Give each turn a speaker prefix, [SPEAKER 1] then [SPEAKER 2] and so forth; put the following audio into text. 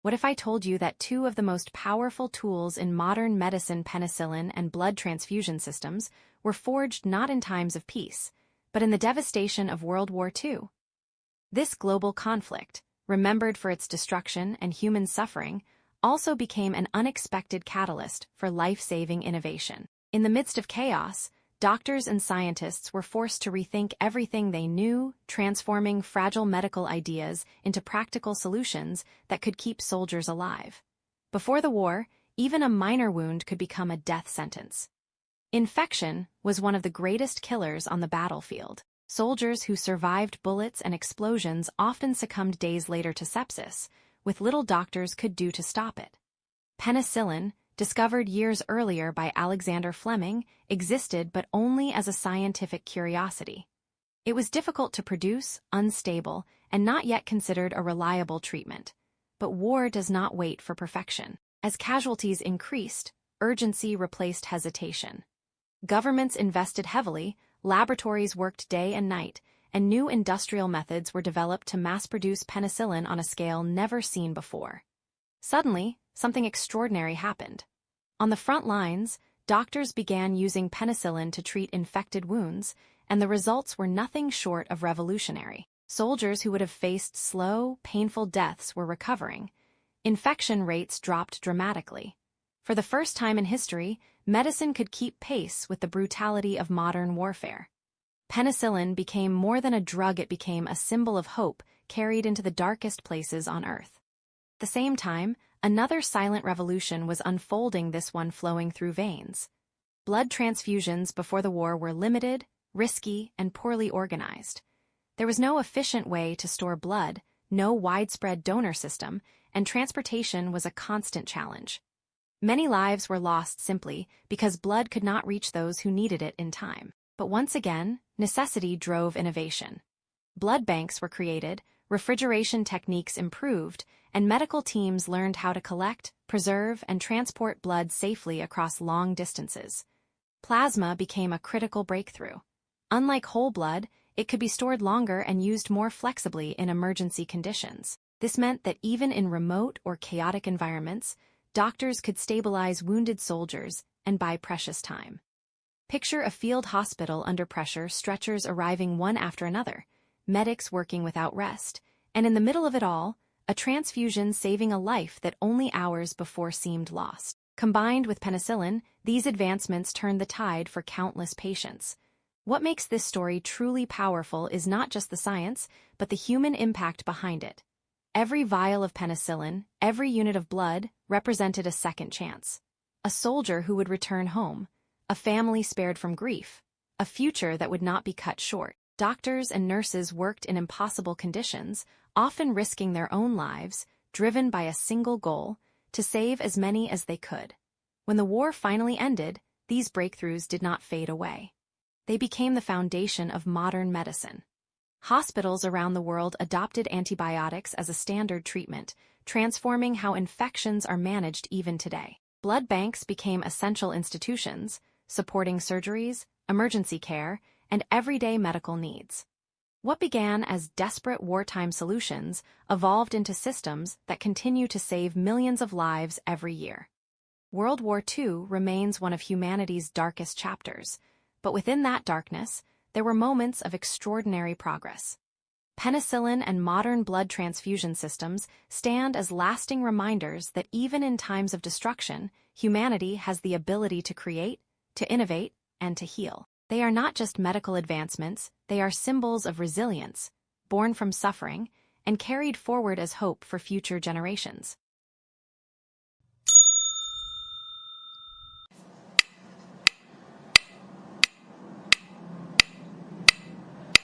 [SPEAKER 1] What if I told you that two of the most powerful tools in modern medicine, penicillin and blood transfusion systems, were forged not in times of peace, but in the devastation of World War II? This global conflict, remembered for its destruction and human suffering, also became an unexpected catalyst for life-saving innovation. In the midst of chaos, doctors and scientists were forced to rethink everything they knew, transforming fragile medical ideas into practical solutions that could keep soldiers alive. Before the war, even a minor wound could become a death sentence. Infection was one of the greatest killers on the battlefield. Soldiers who survived bullets and explosions often succumbed days later to sepsis, with little doctors could do to stop it. Penicillin, discovered years earlier by Alexander Fleming, existed but only as a scientific curiosity. It was difficult to produce, unstable, and not yet considered a reliable treatment. But war does not wait for perfection. As casualties increased, urgency replaced hesitation. Governments invested heavily, laboratories worked day and night, and new industrial methods were developed to mass-produce penicillin on a scale never seen before. Suddenly, something extraordinary happened. On the front lines, doctors began using penicillin to treat infected wounds, and the results were nothing short of revolutionary. Soldiers who would have faced slow, painful deaths were recovering. Infection rates dropped dramatically. For the first time in history, medicine could keep pace with the brutality of modern warfare. Penicillin became more than a drug, it became a symbol of hope carried into the darkest places on Earth. At the same time, another silent revolution was unfolding, this one flowing through veins. Blood transfusions before the war were limited, risky, and poorly organized. There was no efficient way to store blood, no widespread donor system, and transportation was a constant challenge. Many lives were lost simply because blood could not reach those who needed it in time. But once again, necessity drove innovation. Blood banks were created, refrigeration techniques improved, and medical teams learned how to collect, preserve, and transport blood safely across long distances. Plasma became a critical breakthrough. Unlike whole blood, it could be stored longer and used more flexibly in emergency conditions. This meant that even in remote or chaotic environments, doctors could stabilize wounded soldiers and buy precious time. Picture a field hospital under pressure, stretchers arriving one after another, medics working without rest, and in the middle of it all, a transfusion saving a life that only hours before seemed lost. Combined with penicillin, these advancements turned the tide for countless patients. What makes this story truly powerful is not just the science, but the human impact behind it. Every vial of penicillin, every unit of blood, represented a second chance. A soldier who would return home, a family spared from grief, a future that would not be cut short. Doctors and nurses worked in impossible conditions, often risking their own lives, driven by a single goal, to save as many as they could. When the war finally ended, these breakthroughs did not fade away. They became the foundation of modern medicine. Hospitals around the world adopted antibiotics as a standard treatment, transforming how infections are managed even today. Blood banks became essential institutions, supporting surgeries, emergency care, and everyday medical needs. What began as desperate wartime solutions evolved into systems that continue to save millions of lives every year. World War II remains one of humanity's darkest chapters, but within that darkness, there were moments of extraordinary progress. Penicillin and modern blood transfusion systems stand as lasting reminders that even in times of destruction, humanity has the ability to create, to innovate, and to heal. They are not just medical advancements, they are symbols of resilience, born from suffering, and carried forward as hope for future generations.